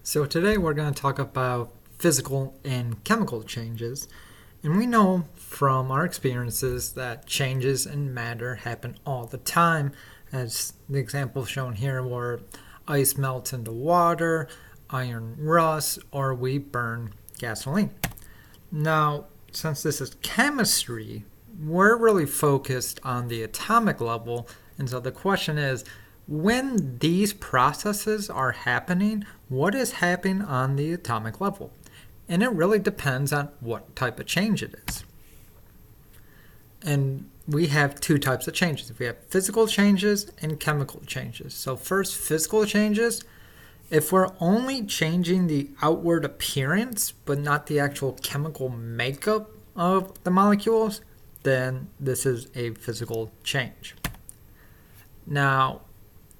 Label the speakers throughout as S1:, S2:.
S1: So today we're going to talk about physical and chemical changes. And we know from our experiences that changes in matter happen all the time, as the example shown here where ice melts into water, iron rusts, or we burn gasoline. Now, since this is chemistry, we're really focused on the atomic level, and so the question is, when these processes are happening, what is happening on the atomic level? And it really depends on what type of change it is. And we have two types of changes. We have physical changes and chemical changes. So first, physical changes. If we're only changing the outward appearance, but not the actual chemical makeup of the molecules, then this is a physical change. Now,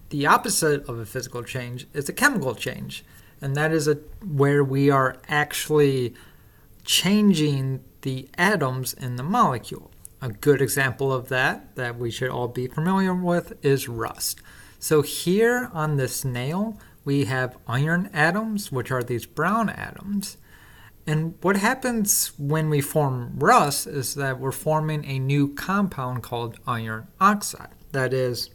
S1: the opposite of a physical change is a chemical change, and that is where we are actually changing the atoms in the molecule. A good example of that we should all be familiar with is rust. So here on this nail, we have iron atoms, which are these brown atoms. And what happens when we form rust is that we're forming a new compound called iron oxide. That is,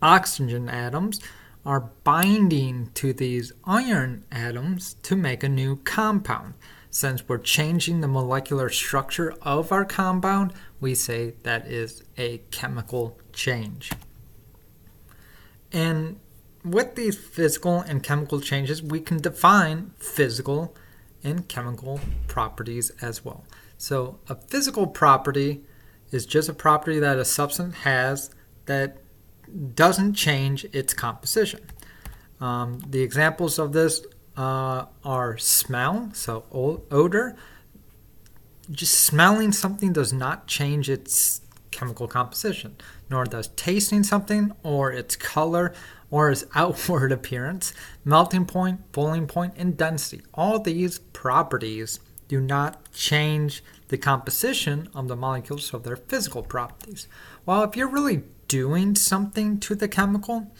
S1: oxygen atoms are binding to these iron atoms to make a new compound. Since we're changing the molecular structure of our compound, we say that is a chemical change. And with these physical and chemical changes, we can define physical and chemical properties as well. So a physical property is just a property that a substance has that doesn't change its composition. The examples of this are smell, so odor. Just smelling something does not change its chemical composition, nor does tasting something or its color or its outward appearance, melting point, boiling point, and density. All these properties do not change the composition of the molecules, so they're physical properties. While if you're really doing something to the chemical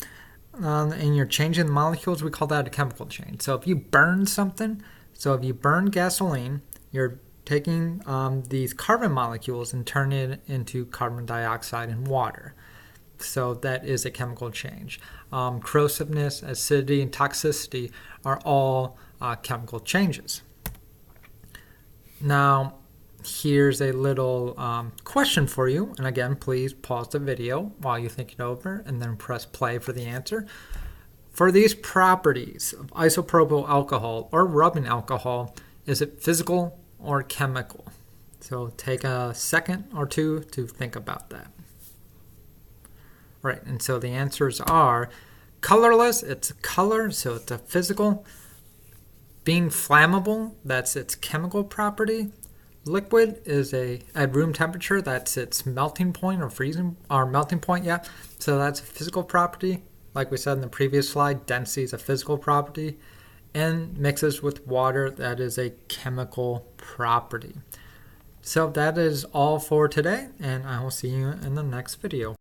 S1: and you're changing the molecules, we call that a chemical change. So if you burn something, so if you burn gasoline, you're taking these carbon molecules and turning it into carbon dioxide and water. So that is a chemical change. Corrosiveness, acidity, and toxicity are all chemical changes. Now, here's a little question for you. And again, please pause the video while you think it over and then press play for the answer. For these properties of isopropyl alcohol or rubbing alcohol, is it physical or chemical? So take a second or two to think about that. Right, and so the answers are colorless, it's a color, so it's a physical. Being flammable, that's its chemical property. Liquid is at room temperature, that's its melting point or freezing, or melting point, yeah. So that's a physical property. Like we said in the previous slide, density is a physical property. And mixes with water, that is a chemical property. So that is all for today, and I will see you in the next video.